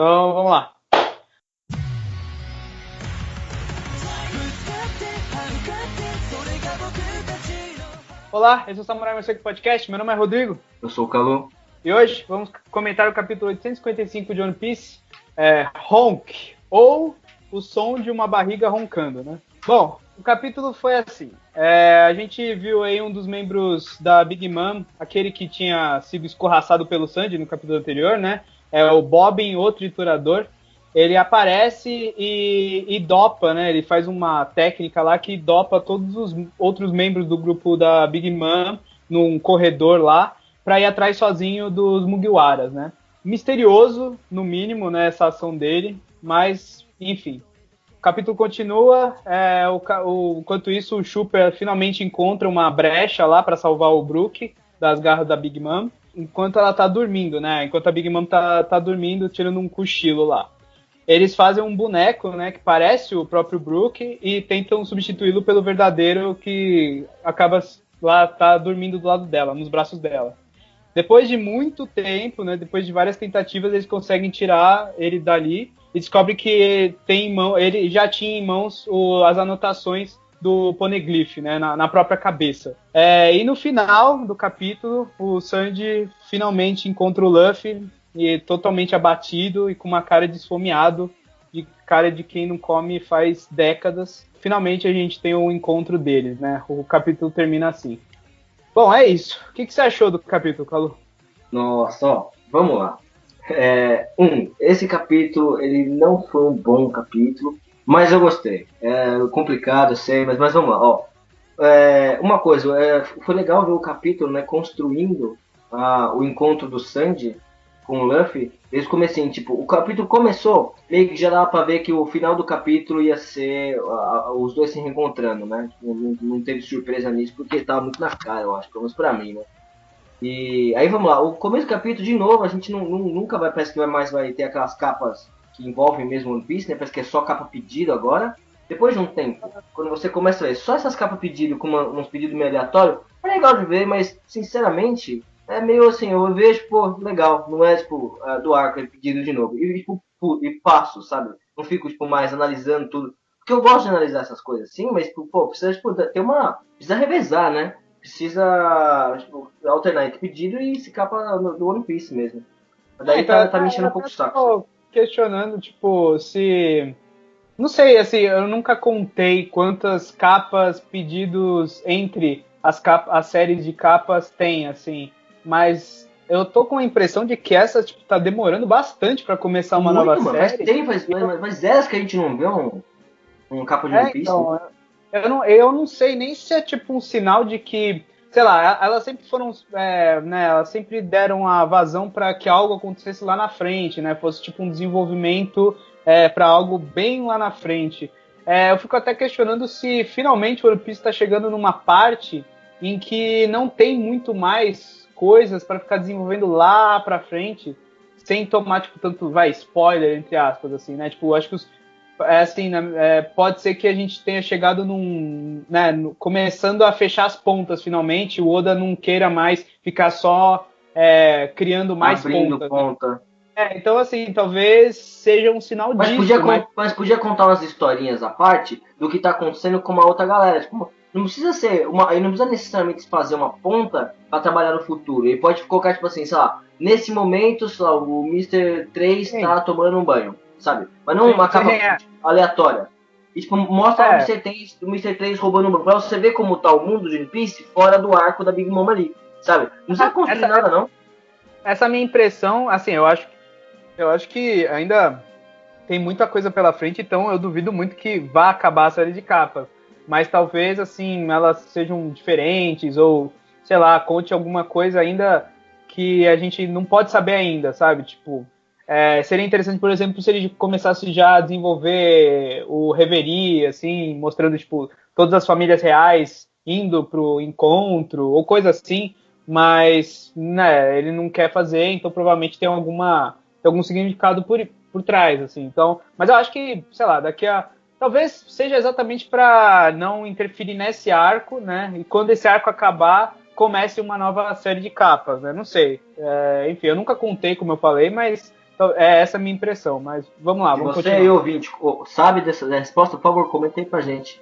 Então, vamos lá. Olá, esse é o Samurai Maseki Podcast. Meu nome é Rodrigo. Eu sou o Calu. E hoje vamos comentar o capítulo 855 de One Piece, Honk, ou o som de uma barriga roncando, né? Bom, o capítulo foi assim. A gente viu aí um dos membros da Big Mom, aquele que tinha sido escorraçado pelo Sanji no capítulo anterior, né? O Bobbin, o triturador. Ele aparece e dopa, né? Ele faz uma técnica lá que dopa todos os outros membros do grupo da Big Mom num corredor lá para ir atrás sozinho dos Mugiwaras, né? Misterioso, no mínimo, né? Essa ação dele, mas, enfim. O capítulo continua, enquanto isso o Chopper finalmente encontra uma brecha lá para salvar o Brook das garras da Big Mom, enquanto ela tá dormindo, né? Enquanto a Big Mom tá dormindo, tirando um cochilo lá. Eles fazem um boneco, né, que parece o próprio Brook e tentam substituí-lo pelo verdadeiro que acaba lá tá dormindo do lado dela, nos braços dela. Depois de muito tempo, né, depois de várias tentativas, eles conseguem tirar ele dali e descobrem que ele já tinha em mãos as anotações do Poneglyph, né, na própria cabeça. E no final do capítulo, o Sanji finalmente encontra o Luffy e totalmente abatido e com uma cara de esfomeado, de cara de quem não come faz décadas. Finalmente a gente tem o encontro deles, né? O capítulo termina assim. Bom, é isso. O que você achou do capítulo, Calu? Nossa, ó, vamos lá. Esse capítulo, ele não foi um bom capítulo, mas eu gostei. É complicado, eu sei, mas vamos lá, ó. Uma coisa, foi legal ver o capítulo, né, construindo o encontro do Sanji com o Luffy. Desde o comecinho, tipo, o capítulo começou, meio que já dava pra ver que o final do capítulo ia ser os dois se reencontrando, né? Não teve surpresa nisso, porque tava muito na cara, eu acho, pelo menos pra mim, né? E aí vamos lá, o começo do capítulo, de novo, a gente nunca parece que vai ter aquelas capas que envolvem mesmo One Piece, né? Parece que é só capa pedido agora. Depois de um tempo, quando você começa a ver só essas capas pedido com uns pedidos meio aleatórios, é legal de ver, mas sinceramente é meio assim, eu vejo, pô, legal, não é tipo do arco ele pedido de novo. E passo, sabe? Não fico tipo mais analisando tudo. Porque eu gosto de analisar essas coisas, sim, mas pô, precisa tipo, precisa revezar, né? Precisa alternar entre pedido e se capa do One Piece mesmo. Daí Então, tá me enchendo um pouco o saco. tô questionando, tipo, se... Não sei, assim, eu nunca contei quantas capas, pedidos entre as séries de capas tem, assim. Mas eu tô com a impressão de que essa, tipo, tá demorando bastante pra começar uma Muito, nova mano. série. Mas eras que a gente não vê um capa de One Piece. Então, eu não sei nem se é tipo um sinal de que, sei lá, elas sempre foram, né, elas sempre deram a vazão para que algo acontecesse lá na frente, né, fosse tipo um desenvolvimento para algo bem lá na frente. Eu fico até questionando se finalmente o One Piece está chegando numa parte em que não tem muito mais coisas para ficar desenvolvendo lá para frente, sem tomar tipo tanto, spoiler entre aspas, assim, né, tipo, acho que assim, né, pode ser que a gente tenha chegado começando a fechar as pontas finalmente, o Oda não queira mais ficar só criando mais abrindo pontas. ponta. Então, assim, talvez seja um sinal disso. Mas podia contar umas historinhas à parte do que tá acontecendo com uma outra galera. Tipo, não precisa ser ele não precisa necessariamente fazer uma ponta para trabalhar no futuro. Ele pode colocar, tipo assim, sei lá, nesse momento, sei lá, o Mr. 3 tá tomando um banho, sabe? Mas não uma capa aleatória. E, tipo, mostra o Mr. 3 roubando um banho. Pra você ver como tá o mundo de One Piece fora do arco da Big Mom ali, sabe? Não precisa construir nada, não. Essa minha impressão, assim, eu acho que ainda tem muita coisa pela frente, então eu duvido muito que vá acabar a série de capas. Mas talvez, assim, elas sejam diferentes, ou, sei lá, conte alguma coisa ainda que a gente não pode saber ainda, sabe? Tipo, seria interessante, por exemplo, se ele começasse já a desenvolver o Reverie, assim, mostrando, tipo, todas as famílias reais indo pro encontro, ou coisa assim, mas, né, ele não quer fazer, então provavelmente tem algum significado por trás, assim. Então, mas eu acho que, sei lá, talvez seja exatamente para não interferir nesse arco, né? E quando esse arco acabar, comece uma nova série de capas, né? Não sei. Enfim, eu nunca contei, como eu falei, mas Então, é essa a minha impressão, mas vamos lá, Se vamos você continuar. aí, ouvinte, sabe dessa resposta, por favor, comenta aí pra gente.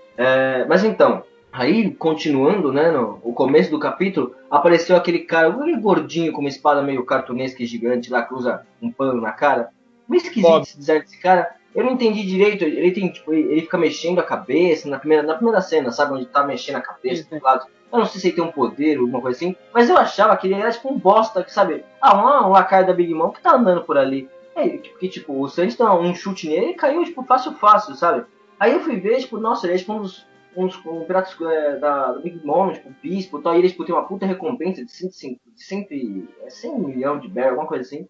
Mas então, aí, continuando, né, no o começo do capítulo, apareceu aquele cara, aquele gordinho com uma espada meio cartunesca e gigante lá, que usa um pano na cara. Meio esquisito Bob. esse design desse cara. Eu não entendi direito, ele tem, tipo, ele fica mexendo a cabeça na primeira cena, sabe, onde tá mexendo a cabeça Sim, pro lado. Eu não sei se ele tem um poder ou alguma coisa assim, mas eu achava que ele era tipo um bosta, que sabe? Um lacaio da Big Mom que tá andando por ali. Que, tipo, o Santos dá um chute nele e caiu, tipo, fácil, sabe? Aí eu fui ver, tipo, nossa, ele é tipo um piratas da Big Mom, tipo, bispo e tal, e ele, tipo, tem uma puta recompensa de 100 milhões de barrel, alguma coisa assim.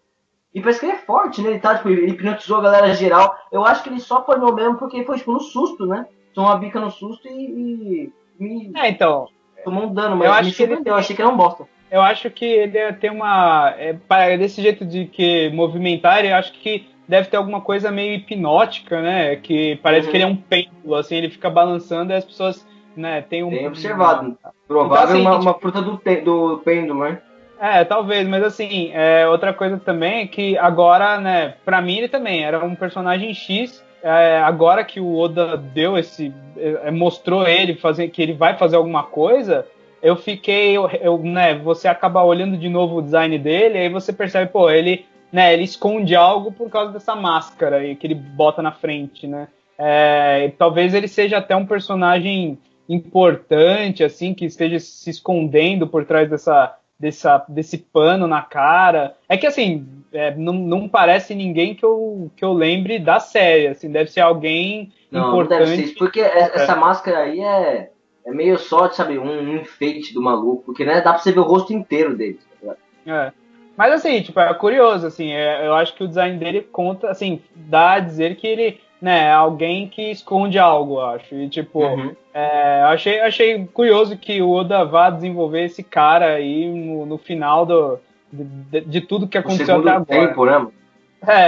E parece que ele é forte, né? Ele tá, tipo, ele hipnotizou a galera geral. Eu acho que ele só apanhou mesmo porque foi, tipo, no susto, né? Tomou uma bica no susto e me então, tomou um dano, eu mas me acho que ele surpreendeu, eu tem. achei que era um bosta. Eu acho que ele tem uma. Desse jeito de que movimentar, eu acho que deve ter alguma coisa meio hipnótica, né? Que parece que ele é um pêndulo, assim, ele fica balançando e as pessoas, né, tem Bem uma. observado. Então, Provável assim, uma fruta do pêndulo, né? talvez, mas assim, outra coisa também é que agora, né, pra mim ele também era um personagem X. Agora que o Oda deu mostrou ele fazer que ele vai fazer alguma coisa, eu fiquei, né, você acaba olhando de novo o design dele, aí você percebe, pô, ele, né, ele esconde algo por causa dessa máscara aí que ele bota na frente, né? Talvez ele seja até um personagem importante, assim, que esteja se escondendo por trás desse pano na cara. É que assim, não parece ninguém que eu lembre da série, assim, deve ser alguém Não deve ser importante. isso, porque essa máscara aí é meio só, sabe, um enfeite do maluco, porque né, dá pra você ver o rosto inteiro dele. Tá ligado? Mas assim, tipo, é curioso, assim, eu acho que o design dele conta, assim, dá a dizer que ele, né, é alguém que esconde algo, eu acho. E tipo, Uhum. achei curioso que o Oda vá desenvolver esse cara aí no final de tudo que No aconteceu até segundo agora. tempo, né, mano?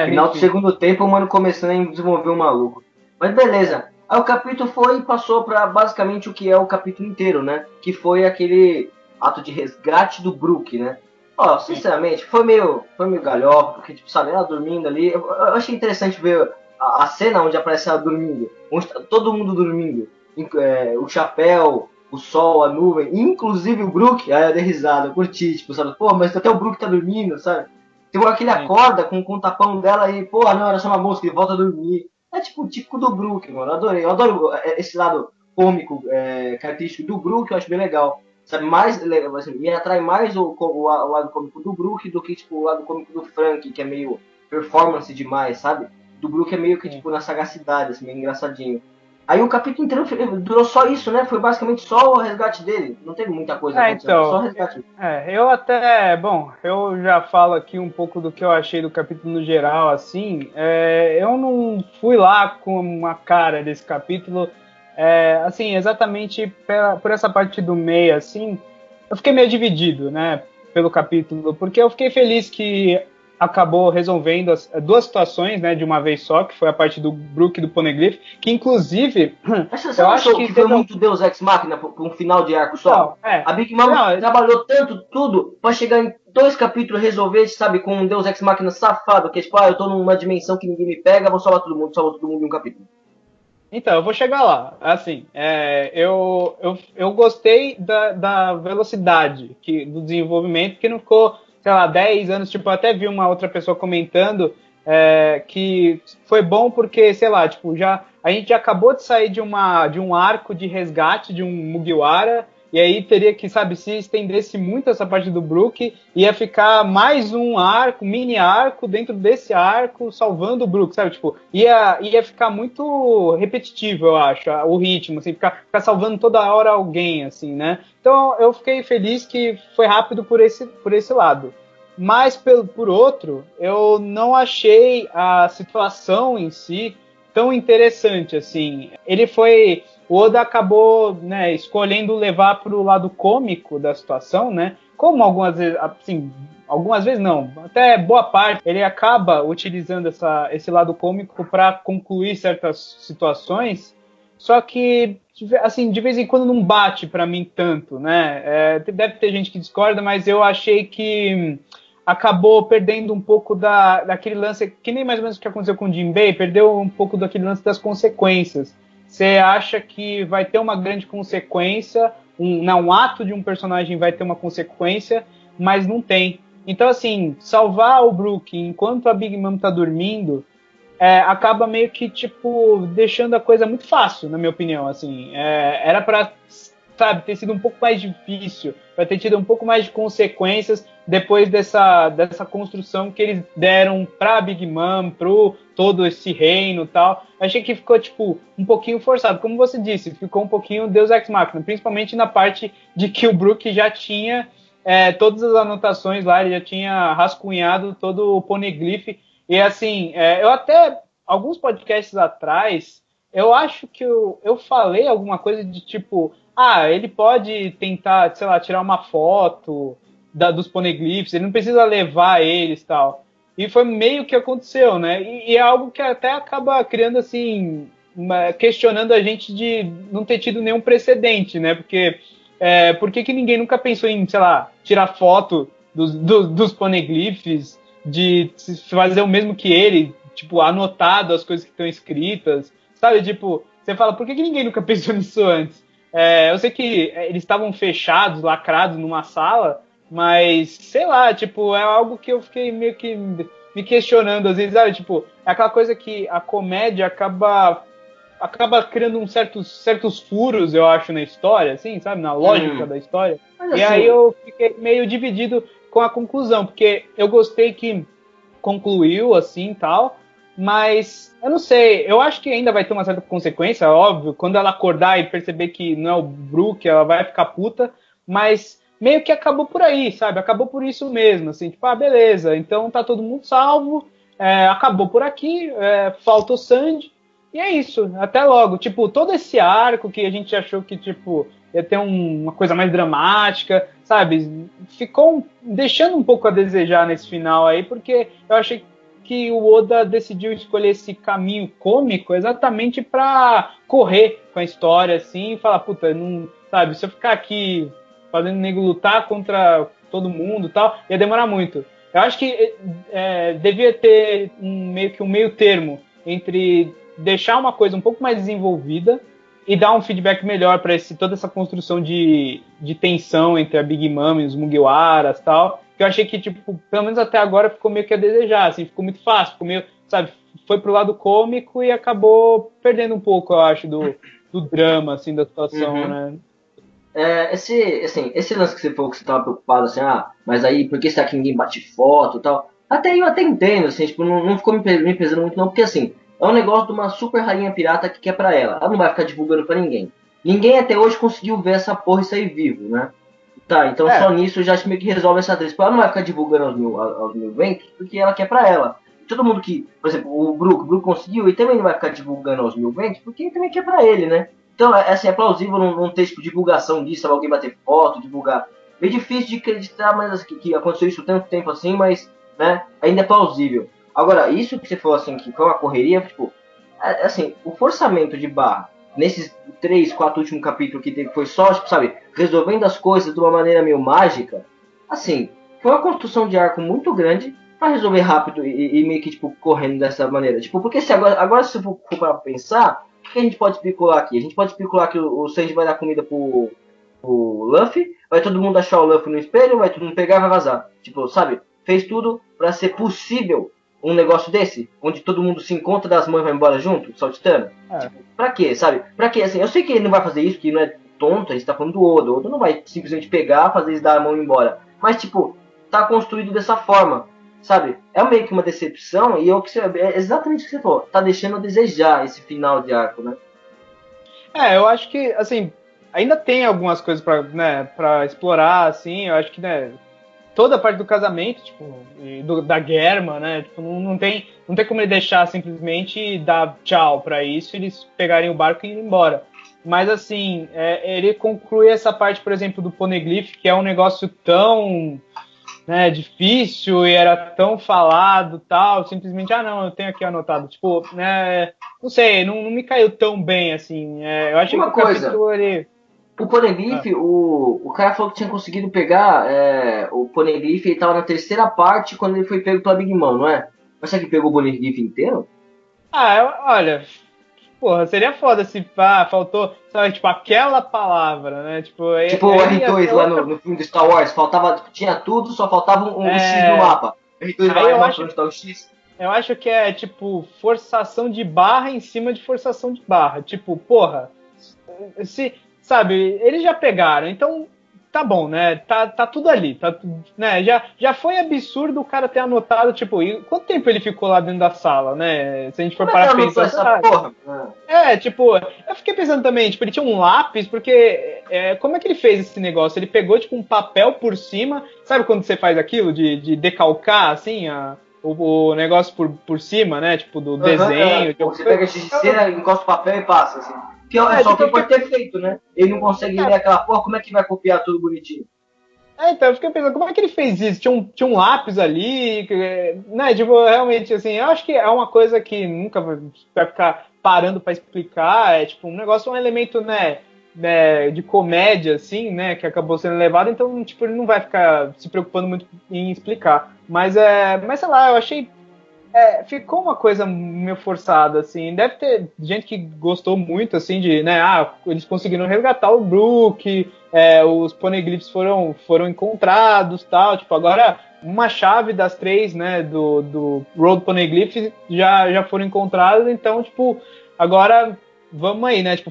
Final do Enfim. segundo tempo, o mano começando a desenvolver o maluco. Mas beleza. Aí o capítulo foi e passou pra basicamente o que é o capítulo inteiro, né? Que foi aquele ato de resgate do Brook, né? Ó, sinceramente, foi meio galhofa, porque, tipo, sabe, ela dormindo ali. Eu achei interessante ver a cena onde aparece ela dormindo. Onde tá todo mundo dormindo. O chapéu, o sol, a nuvem, inclusive o Brook. Aí eu dei risada, eu curti, tipo, sabe? Pô, mas até o Brook tá dormindo, sabe? Tem uma hora que ele Sim. acorda com o tapão dela e, pô, não, era só uma música, ele volta a dormir. É tipo o típico do Brook, mano. Eu adorei. Eu adoro esse lado cômico, característico do Brook, eu acho bem legal. Sabe, assim, me atrai mais o lado cômico do Brook do que, tipo, o lado cômico do Frank, que é meio performance demais, sabe? Do Brook é meio que, Sim. tipo, na sagacidade, assim, meio engraçadinho. Aí o capítulo inteiro durou só isso, né? Foi basicamente só o resgate dele. Não teve muita coisa acontecendo, foi só o Então, resgate. eu até, bom, eu já falo aqui um pouco do que eu achei do capítulo no geral, assim, eu não fui lá com uma cara desse capítulo, assim, exatamente por essa parte do meio, assim, eu fiquei meio dividido, né, pelo capítulo, porque eu fiquei feliz que acabou resolvendo duas situações, né, de uma vez só, que foi a parte do Brook e do Poneglyph, que inclusive, Mas você eu não acho achou que que foi teve... muito Deus Ex Machina pra um final de arco só? Então, A Big Mom não, trabalhou tanto, tudo, pra chegar em 2 capítulos e resolver, sabe, com um Deus Ex Machina safado, que é tipo, eu tô numa dimensão que ninguém me pega, vou salvar todo mundo em um capítulo. Então, eu vou chegar lá. Assim, eu gostei da velocidade do desenvolvimento, que não ficou, sei lá, 10 anos. Tipo, eu até vi uma outra pessoa comentando que foi bom porque, sei lá, tipo, a gente já acabou de sair de um arco de resgate de um Mugiwara. E aí teria que, sabe, se estendesse muito essa parte do Brook, ia ficar mais um arco, mini arco dentro desse arco, salvando o Brook, sabe? Tipo, ia ficar muito repetitivo, eu acho, o ritmo, assim, ficar salvando toda hora alguém, assim, né? Então eu fiquei feliz que foi rápido por esse lado. Mas, por outro, eu não achei a situação em si tão interessante, assim. O Oda acabou, né, escolhendo levar para o lado cômico da situação, né? Como algumas vezes não, até boa parte, ele acaba utilizando esse lado cômico para concluir certas situações, só que, assim, de vez em quando não bate para mim tanto, né? Deve ter gente que discorda, mas eu achei que acabou perdendo um pouco daquele lance, que nem mais ou menos o que aconteceu com o Jinbei, perdeu um pouco daquele lance das consequências. Você acha que vai ter uma grande consequência, um ato de um personagem vai ter uma consequência, mas não tem. Então, assim, salvar o Brook enquanto a Big Mom tá dormindo, acaba meio que, tipo, deixando a coisa muito fácil, na minha opinião, assim. Era pra, sabe, ter sido um pouco mais difícil, pra ter tido um pouco mais de consequências depois dessa construção que eles deram pra Big Mom, pro todo esse reino e tal. Achei que ficou, tipo, um pouquinho forçado. Como você disse, ficou um pouquinho Deus Ex Machina, principalmente na parte de que o Brook já tinha todas as anotações lá, ele já tinha rascunhado todo o poneglyph. E assim, eu até, alguns podcasts atrás, eu acho que eu falei alguma coisa de tipo, ele pode tentar, sei lá, tirar uma foto dos poneglyphs, ele não precisa levar eles e tal. E foi meio que aconteceu, né? E é algo que até acaba criando, assim, questionando a gente de não ter tido nenhum precedente, né? Porque por que ninguém nunca pensou em, sei lá, tirar foto dos poneglyphs, de fazer o mesmo que ele, tipo, anotado as coisas que estão escritas, sabe? Tipo, você fala, por que ninguém nunca pensou nisso antes? Eu sei que eles estavam fechados, lacrados numa sala, mas, sei lá, tipo, é algo que eu fiquei meio que me questionando, às vezes, sabe? Tipo, é aquela coisa que a comédia acaba criando certos furos, eu acho, na história, assim, sabe? Na lógica da história. Mas, E assim, aí eu fiquei meio dividido com a conclusão, porque eu gostei que concluiu, assim, tal, mas eu não sei, eu acho que ainda vai ter uma certa consequência, óbvio, quando ela acordar e perceber que não é o Brook, ela vai ficar puta, mas meio que acabou por aí, sabe? Acabou por isso mesmo, assim, tipo, beleza, então tá todo mundo salvo, acabou por aqui, falta o Sandy, e é isso, até logo. Tipo, todo esse arco que a gente achou que, tipo, ia ter uma coisa mais dramática, sabe? Ficou deixando um pouco a desejar nesse final aí, porque eu achei que o Oda decidiu escolher esse caminho cômico exatamente para correr com a história, assim, e falar, puta, não, sabe, se eu ficar aqui fazendo o nego lutar contra todo mundo e tal, ia demorar muito. Eu acho que devia ter meio que um meio termo entre deixar uma coisa um pouco mais desenvolvida e dar um feedback melhor para toda essa construção de tensão entre a Big Mom e os Mugiwaras e tal, que eu achei que, tipo, pelo menos até agora ficou meio que a desejar, assim, ficou muito fácil, ficou meio, sabe, foi pro lado cômico e acabou perdendo um pouco, eu acho, do drama, assim, da situação, né? Esse lance que você falou que você tava preocupado, assim, mas aí, por que será que ninguém bate foto e tal? Até eu até entendo, assim, tipo, não ficou me pesando muito não, porque assim, é um negócio de uma super rainha pirata que quer pra ela. Ela não vai ficar divulgando pra ninguém. Ninguém até hoje conseguiu ver essa porra e sair vivo, né? Tá, então só nisso já acho que meio que resolve essa atriz. Ela não vai ficar divulgando aos mil ventos porque ela quer pra ela. Todo mundo que, por exemplo, o Brook conseguiu e também não vai ficar divulgando aos mil ventos porque ele também quer pra ele, né? Então, assim, é plausível não ter tipo, divulgação disso, alguém bater foto, divulgar. É difícil de acreditar, mas assim, que aconteceu isso tanto tempo assim, mas né, ainda é plausível. Agora, isso que você falou assim, que foi uma correria, tipo, assim, o forçamento de barra nesses 3, 4 últimos capítulos que foi só, tipo, sabe, resolvendo as coisas de uma maneira meio mágica, assim, foi uma construção de arco muito grande para resolver rápido e meio que, tipo, correndo dessa maneira. Tipo, porque se agora se for para pensar, o que a gente pode especular aqui? A gente pode especular que o Sanji vai dar comida pro Luffy, vai todo mundo achar o Luffy no espelho, vai todo mundo pegar e vai vazar. Tipo, sabe? Fez tudo para ser possível um negócio desse, onde todo mundo se encontra das mães e vai embora junto, saltitando. Tipo, pra quê, sabe? Pra quê? Assim, eu sei que ele não vai fazer isso, que não é tonto, a gente tá falando do Oda. O Oda não vai simplesmente pegar, fazer eles dar a mão e ir embora. Mas, tipo, tá construído dessa forma, sabe? É meio que uma decepção e é exatamente o que você falou. Tá deixando a desejar esse final de arco, né? Eu acho que, assim, ainda tem algumas coisas pra, né, pra explorar, assim, eu acho que, né, toda a parte do casamento, tipo, da Germa, né, tipo, não tem como ele deixar simplesmente e dar tchau pra isso, eles pegarem o barco e ir embora. Mas, assim, ele conclui essa parte, por exemplo, do Poneglyph, que é um negócio tão, né, difícil e era tão falado, tal, simplesmente, não, eu tenho aqui anotado, tipo, né, não sei, não me caiu tão bem, assim, eu achei Uma que o coisa, capítulo, ele... O Poneglyph, o cara falou que tinha conseguido pegar o Poneglyph, ele tava na terceira parte quando ele foi pego pela Big Mom, não é? Mas será que pegou o Poneglyph inteiro? Olha, porra, seria foda se faltou, sabe, tipo, aquela palavra, né? Tipo, Tipo o aí ia R2 ser lá outra. no filme do Star Wars, faltava, tipo, tinha tudo, só faltava um X no É, mapa. O R2 vai aí lá e eu mostra acho, onde tá o X. eu acho que é, tipo, forçação de barra em cima de forçação de barra. Tipo, porra, se, sabe, eles já pegaram, então tá bom, né? Tá tudo ali, né? Já foi absurdo o cara ter anotado, tipo, e quanto tempo ele ficou lá dentro da sala, né? Se a gente for Como é que parar ela pra anotou pensar, sei essa lá. porra? Tipo, eu fiquei pensando também, tipo, ele tinha um lápis, porque como é que ele fez esse negócio? Ele pegou, tipo, um papel por cima, sabe quando você faz aquilo de decalcar, assim, o negócio por cima, né? Tipo, do desenho. Pô, você pega a gigiceira, encosta o papel e passa, assim. Que é só o Tipo, que ele pode ter feito, né? Ele não consegue ler aquela porra, como é que vai copiar tudo bonitinho? então, eu fiquei pensando, como é que ele fez isso? Tinha um lápis ali, né? Tipo, realmente, assim, eu acho que é uma coisa que nunca vai ficar parando para explicar. É tipo um negócio, um elemento, né, de comédia, assim, né, que acabou sendo levado, então, tipo, ele não vai ficar se preocupando muito em explicar. Mas sei lá, eu achei ficou uma coisa meio forçada, assim. Deve ter gente que gostou muito, assim, de, né, eles conseguiram resgatar o Brook, os poneglyphs foram encontrados, tal. Tipo, agora uma chave das três, né, do Road Poneglyph já foram encontradas, então, tipo, agora vamos aí, né? Tipo,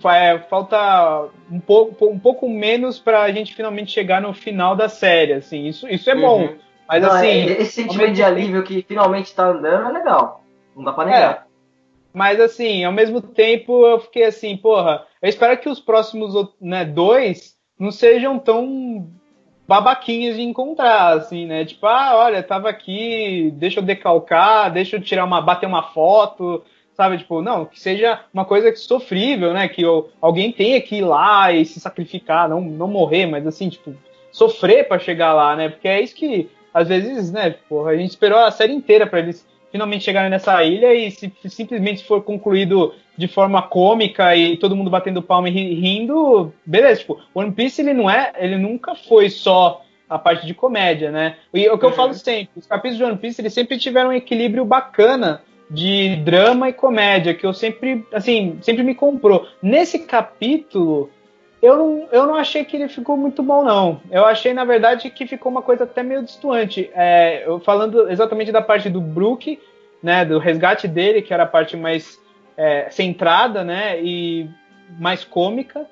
falta um pouco menos pra gente finalmente chegar no final da série, assim. Isso é bom. Uhum. Mas Não, assim, esse ao sentimento de mesmo tempo, alívio que finalmente tá andando é legal. Não dá pra é, negar. mas assim, ao mesmo tempo eu fiquei assim, porra, eu espero que os próximos, né, dois não sejam tão babaquinhos de encontrar, assim, né? Tipo, olha, tava aqui, deixa eu decalcar, deixa eu bater uma foto, sabe? Tipo, não, que seja uma coisa sofrível, né? Que alguém tenha que ir lá e se sacrificar, não morrer, mas assim, tipo, sofrer para chegar lá, né? Porque é isso que, às vezes, né, porra, a gente esperou a série inteira para eles finalmente chegarem nessa ilha e se simplesmente for concluído de forma cômica e todo mundo batendo palma e rindo, beleza, tipo, One Piece ele nunca foi só a parte de comédia, né? E é o que eu falo sempre, os capítulos de One Piece eles sempre tiveram um equilíbrio bacana de drama e comédia, que eu sempre, assim, sempre me comprou. Nesse capítulo, eu não achei que ele ficou muito bom, não. Eu achei, na verdade, que ficou uma coisa até meio distoante. Eu falando exatamente da parte do Brook, né, do resgate dele, que era a parte mais centrada, né, e mais cômica,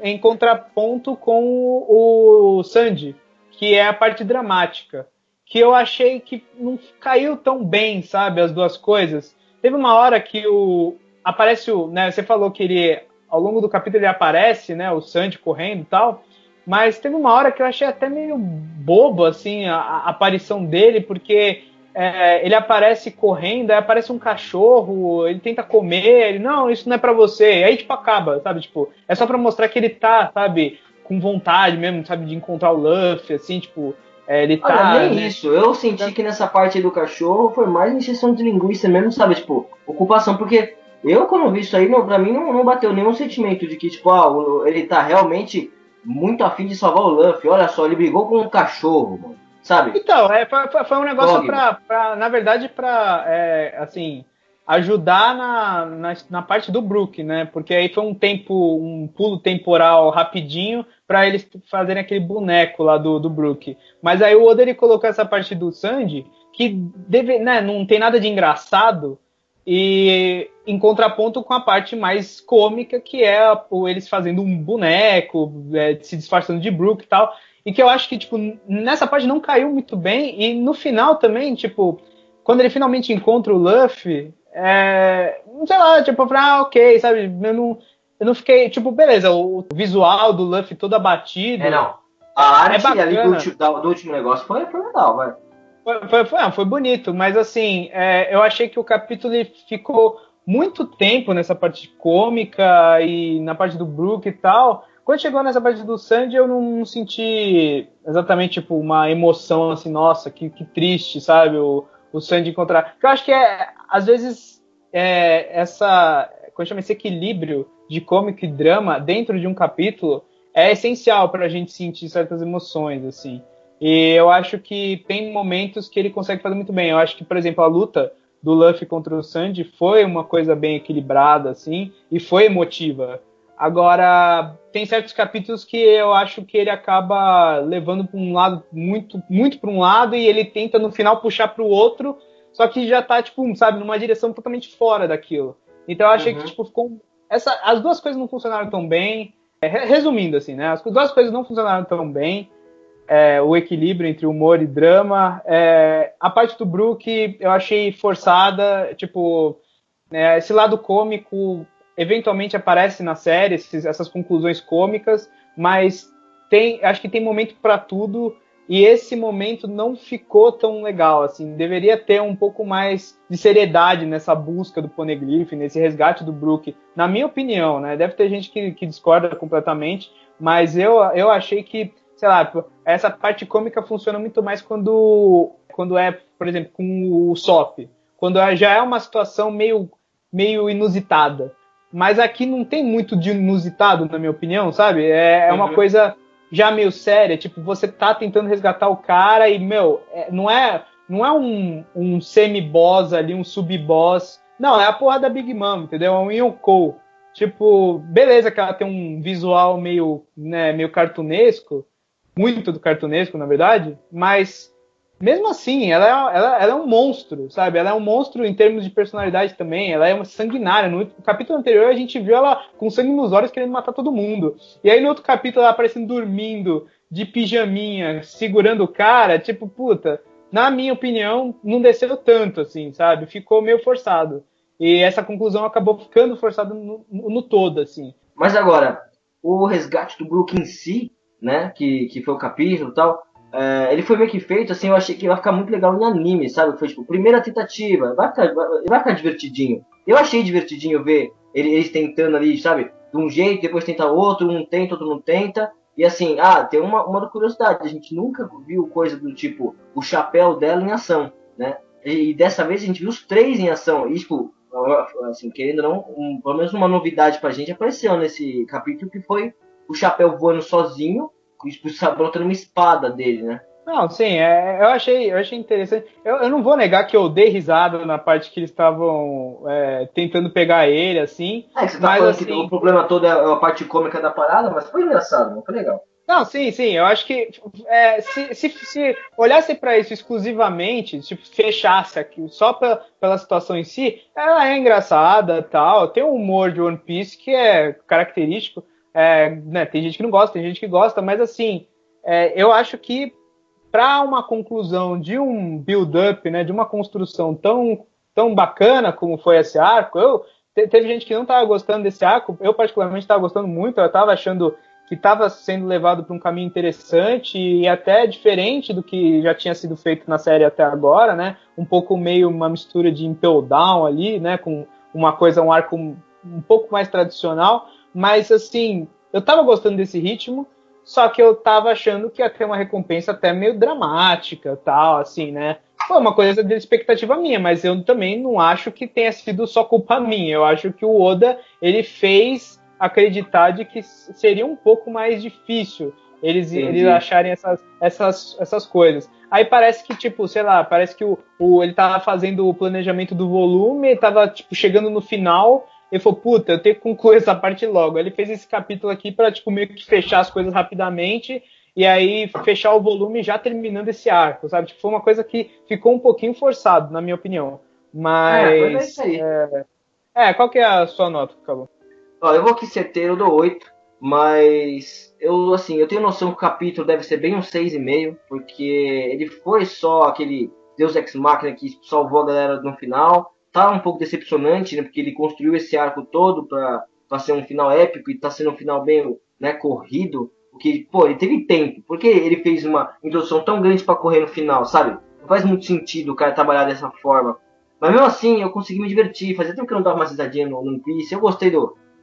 em contraponto com o Sanji, que é a parte dramática, que eu achei que não caiu tão bem, sabe, as duas coisas. Teve uma hora que aparece né, você falou que ele ao longo do capítulo ele aparece, né, o Sanji correndo e tal, mas teve uma hora que eu achei até meio bobo assim a aparição dele, porque ele aparece correndo, aí aparece um cachorro, ele tenta comer, ele, não, isso não é pra você, aí tipo acaba, sabe, tipo, é só pra mostrar que ele tá, sabe, com vontade mesmo, sabe, de encontrar o Luffy, assim, tipo, ele Olha, tá, nem né, isso. Eu senti que nessa parte do cachorro foi mais injeção de linguiça mesmo, sabe? Tipo, ocupação. Porque eu, quando vi isso aí, não, pra mim não bateu nenhum sentimento de que, tipo, ele tá realmente muito afim de salvar o Luffy. Olha só, ele brigou com um cachorro, mano. Sabe? Então, foi um negócio Dogma. na verdade, assim, ajudar na parte do Brook, né? Porque aí foi um pulo temporal rapidinho para eles fazerem aquele boneco lá do Brook. Mas aí o Oda ele colocou essa parte do Sanji que né, não tem nada de engraçado e em contraponto com a parte mais cômica que é eles fazendo um boneco, se disfarçando de Brook e tal. E que eu acho que, tipo, nessa parte não caiu muito bem. E no final também, tipo, quando ele finalmente encontra o Luffy, não sei lá, tipo, eu falei, ok, sabe? Eu não fiquei, tipo, beleza, o visual do Luffy todo abatido Não. A é arte ali bacana. do último negócio foi legal, vai. Foi bonito, mas assim, eu achei que o capítulo ficou muito tempo nessa parte cômica e na parte do Brook e tal. Quando chegou nessa parte do Sandy, eu não senti exatamente tipo, uma emoção assim, nossa, que triste, sabe? O Sandy encontrar. Porque eu acho que às vezes, quando chama esse equilíbrio de cômico e drama dentro de um capítulo é essencial para a gente sentir certas emoções, assim. E eu acho que tem momentos que ele consegue fazer muito bem. Eu acho que, por exemplo, a luta do Luffy contra o Sanji foi uma coisa bem equilibrada, assim, e foi emotiva. Agora, tem certos capítulos que eu acho que ele acaba levando para um lado, muito, muito para um lado, e ele tenta, no final, puxar para o outro, só que já tá, tipo, sabe, numa direção totalmente fora daquilo. Então eu achei que, tipo, as duas coisas não funcionaram tão bem. Resumindo, assim, né? As duas coisas não funcionaram tão bem. O equilíbrio entre humor e drama. A parte do Brook eu achei forçada, tipo, esse lado cômico eventualmente aparece na série, essas conclusões cômicas, mas acho que tem momento para tudo, e esse momento não ficou tão legal, assim, deveria ter um pouco mais de seriedade nessa busca do Poneglyph, nesse resgate do Brook, na minha opinião, né? Deve ter gente que discorda completamente, mas eu achei que, sei lá, essa parte cômica funciona muito mais quando é, por exemplo, com o Sop, quando já é uma situação meio inusitada. Mas aqui não tem muito de inusitado, na minha opinião, sabe? É uma coisa já meio séria, tipo, você tá tentando resgatar o cara e, meu, não é um semi-boss ali, um sub-boss. Não, é a porra da Big Mom, entendeu? É um Yonkou. Tipo, beleza que ela tem um visual meio cartunesco, muito do cartunesco, na verdade, mas mesmo assim, ela é um monstro, sabe? Ela é um monstro em termos de personalidade também. Ela é uma sanguinária. No capítulo anterior, a gente viu ela com sangue nos olhos querendo matar todo mundo. E aí, no outro capítulo, ela aparecendo dormindo, de pijaminha, segurando o cara. Tipo, puta, na minha opinião, não desceu tanto, assim, sabe? Ficou meio forçado. E essa conclusão acabou ficando forçada no todo, assim. Mas agora, o resgate do Brook em si, né? Que foi o capítulo e tal. Ele foi meio que feito, assim, eu achei que ia ficar muito legal em anime, sabe? Foi tipo, primeira tentativa, vai ficar divertidinho. Eu achei divertidinho ver eles tentando ali, sabe? De um jeito, depois tenta outro, um tenta, outro não tenta. E assim, tem uma curiosidade, a gente nunca viu coisa do tipo, o chapéu dela em ação, né? E dessa vez a gente viu os três em ação. E tipo, assim, querendo ou não, pelo menos uma novidade pra gente apareceu nesse capítulo, que foi o chapéu voando sozinho, brotando uma espada dele, né? Não, sim, eu achei interessante. Eu não vou negar que eu dei risada na parte que eles estavam tentando pegar ele, assim. Que você tá mas falando assim, que o problema todo é a parte cômica da parada, mas foi engraçado, não foi legal. não, sim, eu acho que se olhasse para isso exclusivamente, tipo, fechasse aqui só pela situação em si, ela é engraçada, tal, tem um humor de One Piece que é característico, né, tem gente que não gosta, tem gente que gosta, mas assim, eu acho que para uma conclusão de um build-up, né, de uma construção tão bacana como foi esse arco, teve gente que não estava gostando desse arco, eu particularmente estava gostando muito, eu estava achando que estava sendo levado para um caminho interessante e até diferente do que já tinha sido feito na série até agora, né? Um pouco meio uma mistura de Impel Down ali, né? Com um arco um pouco mais tradicional, mas assim, eu estava gostando desse ritmo, só que eu estava achando que ia ter uma recompensa até meio dramática, tal, assim, né? Foi uma coisa de expectativa minha, mas eu também não acho que tenha sido só culpa minha. Eu acho que o Oda, ele fez acreditar de que seria um pouco mais difícil eles acharem essas coisas. Aí parece que, tipo, sei lá, parece que ele tava fazendo o planejamento do volume, tava, tipo, chegando no final, ele falou, puta, eu tenho que concluir essa parte logo. Ele fez esse capítulo aqui pra, tipo, meio que fechar as coisas rapidamente e aí fechar o volume já terminando esse arco, sabe? Tipo, foi uma coisa que ficou um pouquinho forçado, na minha opinião. Mas... Mas é isso aí. Qual que é a sua nota, Cabo? Ó, eu vou aqui certeiro, eu dou 8, mas eu tenho noção que o capítulo deve ser bem um 6,5, porque ele foi só aquele Deus Ex Machina que salvou a galera no final. Tá um pouco decepcionante, né, porque ele construiu esse arco todo pra ser um final épico e tá sendo um final bem, né, corrido, porque, pô, ele teve tempo, porque ele fez uma introdução tão grande pra correr no final, sabe? Não faz muito sentido o cara trabalhar dessa forma. Mas mesmo assim, eu consegui me divertir, fazia tempo que eu não dava uma risadinha no One Piece, eu gostei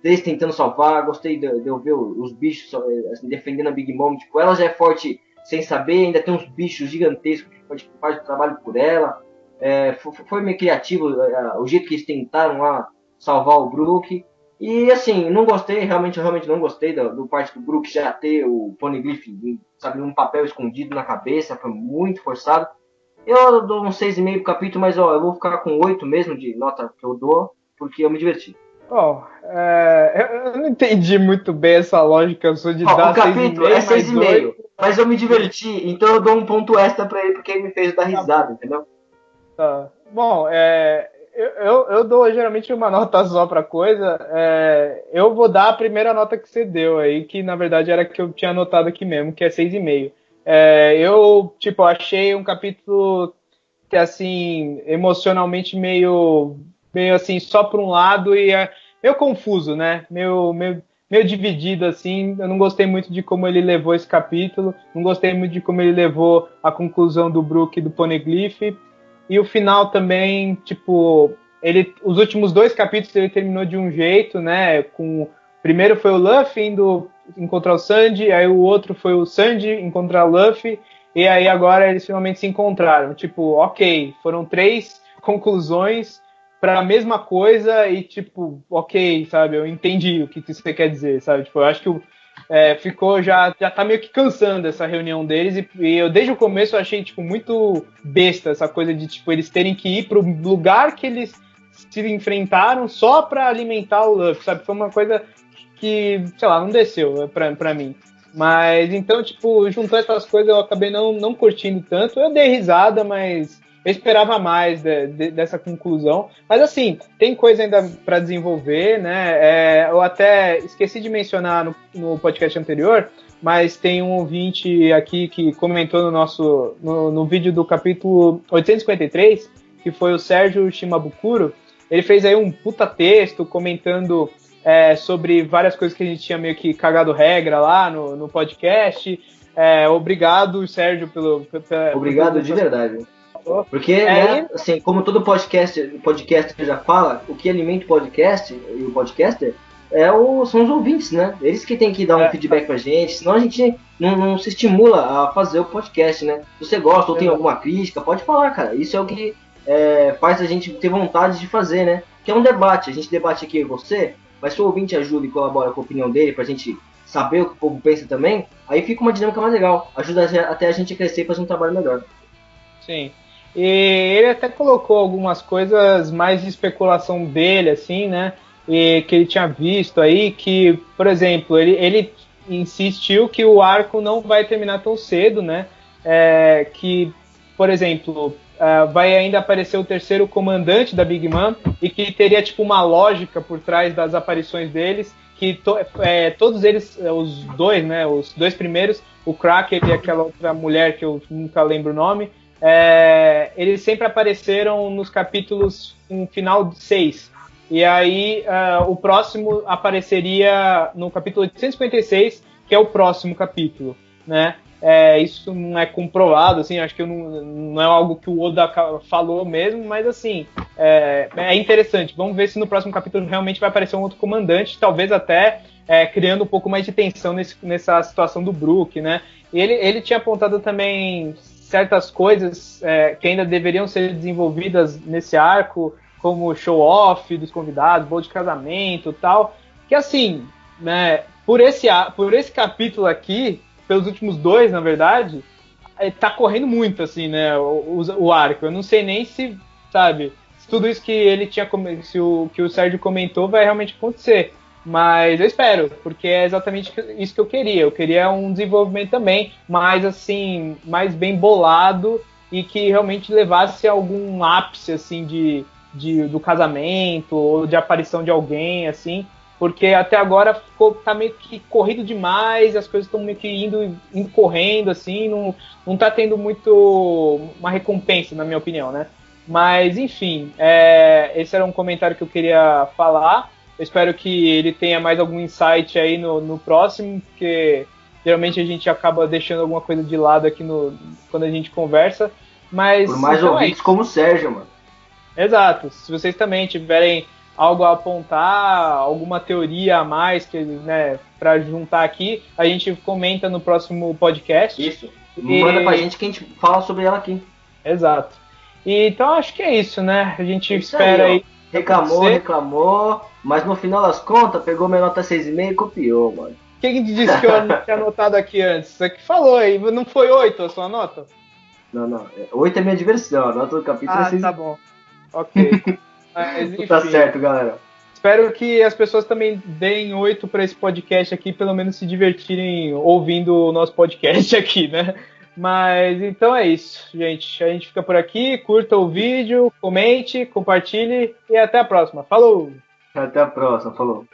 deles tentando salvar, gostei de eu ver os bichos assim, defendendo a Big Mom, tipo, ela já é forte sem saber, ainda tem uns bichos gigantescos que fazem o trabalho por ela. Foi meio criativo o jeito que eles tentaram lá salvar o Brook. E assim, não gostei, realmente não gostei do parte do Brook já ter o Poneglyph, sabe, um papel escondido na cabeça, foi muito forçado. Eu dou um 6,5 pro capítulo, mas ó, eu vou ficar com 8 mesmo de nota que eu dou, porque eu me diverti. Bom, eu não entendi muito bem essa lógica sua de Ó, o dar capítulo é 6,5 mais 6,5, 8. mas eu me diverti, então eu dou um ponto extra pra ele, porque ele me fez dar risada, entendeu? Tá. Bom, eu dou geralmente uma nota só para coisa. Eu vou dar a primeira nota que você deu aí, que na verdade era a que eu tinha anotado aqui mesmo, que é 6,5. Eu, tipo, achei um capítulo que, assim, emocionalmente meio assim, só para um lado e é meio confuso, né? Meio dividido, assim. Eu não gostei muito de como ele levou esse capítulo, não gostei muito de como ele levou a conclusão do Brook e do Poneglyph. E o final também, tipo, os últimos dois capítulos ele terminou de um jeito, né? Primeiro foi o Luffy indo encontrar o Sanji, aí o outro foi o Sanji encontrar o Luffy, e aí agora eles finalmente se encontraram. Tipo, ok, foram três conclusões para a mesma coisa e tipo, ok, sabe? Eu entendi o que você quer dizer, sabe? Tipo, eu acho que ficou já tá meio que cansando essa reunião deles e eu desde o começo eu achei tipo muito besta essa coisa de tipo eles terem que ir pro lugar que eles se enfrentaram só para alimentar o Luffy, sabe? Foi uma coisa que, sei lá, não desceu pra mim. Mas então, tipo, juntou essas coisas, eu acabei não curtindo tanto. Eu dei risada, mas eu esperava mais dessa conclusão. Mas assim, tem coisa ainda para desenvolver, né? Eu até esqueci de mencionar no podcast anterior, mas tem um ouvinte aqui que comentou no vídeo do capítulo 853, que foi o Sérgio Shimabukuro. Ele fez aí um puta texto comentando sobre várias coisas que a gente tinha meio que cagado regra lá no podcast. Obrigado, Sérgio, Obrigado de verdade. Porque, né, assim, como todo podcast já fala, o que alimenta o podcast e o podcaster são os ouvintes, né? Eles que têm que dar um feedback pra gente, senão a gente não se estimula a fazer o podcast, né? Se você gosta ou tem alguma crítica, pode falar, cara. Isso é o que faz a gente ter vontade de fazer, né? Que é um debate. A gente debate aqui você, mas se o ouvinte ajuda e colabora com a opinião dele pra gente saber o que o povo pensa também, aí fica uma dinâmica mais legal. Ajuda até a gente a crescer e fazer um trabalho melhor. Sim. E ele até colocou algumas coisas mais de especulação dele, assim, né? E que ele tinha visto aí, que, por exemplo, ele insistiu que o arco não vai terminar tão cedo, né? Que, por exemplo, vai ainda aparecer o terceiro comandante da Big Mom e que teria, tipo, uma lógica por trás das aparições deles, que todos eles, os dois, né? Os dois primeiros, o Cracker e aquela outra mulher que eu nunca lembro o nome, eles sempre apareceram nos capítulos um final de 6. E aí o próximo apareceria no capítulo 856, que é o próximo capítulo, né? Isso não é comprovado, assim, acho que não é algo que o Oda falou mesmo, mas assim, é interessante. Vamos ver se no próximo capítulo realmente vai aparecer um outro comandante, talvez até criando um pouco mais de tensão nessa situação do Brook, né? E ele tinha apontado também certas coisas que ainda deveriam ser desenvolvidas nesse arco, como show-off dos convidados, bolo de casamento e tal, que assim, né, por esse capítulo aqui, pelos últimos dois, na verdade, tá correndo muito, assim, né, o arco. Eu não sei nem se, sabe, se tudo isso que ele tinha, que o Sérgio comentou vai realmente acontecer. Mas eu espero, porque é exatamente isso que eu queria. Eu queria um desenvolvimento também mais assim, mais bem bolado e que realmente levasse a algum ápice assim do casamento ou de aparição de alguém assim, porque até agora tá meio que corrido demais, as coisas estão meio que indo correndo assim, não tá tendo muito uma recompensa na minha opinião, né? Mas enfim, esse era um comentário que eu queria falar. Eu espero que ele tenha mais algum insight aí no próximo, porque geralmente a gente acaba deixando alguma coisa de lado aqui quando a gente conversa. Mas, por mais então ouvintes como o Sérgio, mano. Exato. Se vocês também tiverem algo a apontar, alguma teoria a mais que, né, para juntar aqui, a gente comenta no próximo podcast. Isso. Manda pra gente que a gente fala sobre ela aqui. Exato. E, então acho que é isso, né? A gente espera aí reclamou, mas no final das contas pegou minha nota 6,5 e copiou, mano. Quem disse que eu não tinha anotado aqui antes? Você que falou aí, não foi 8 a sua nota? Não. 8 é minha diversão, a nota do capítulo é 6,5. Tá bom. Ok. Mas, enfim, tá certo, galera. Espero que as pessoas também deem 8 para esse podcast aqui, pelo menos se divertirem ouvindo o nosso podcast aqui, né? Mas então é isso, gente. A gente fica por aqui. Curta o vídeo, comente, compartilhe e até a próxima. Falou! Até a próxima, falou.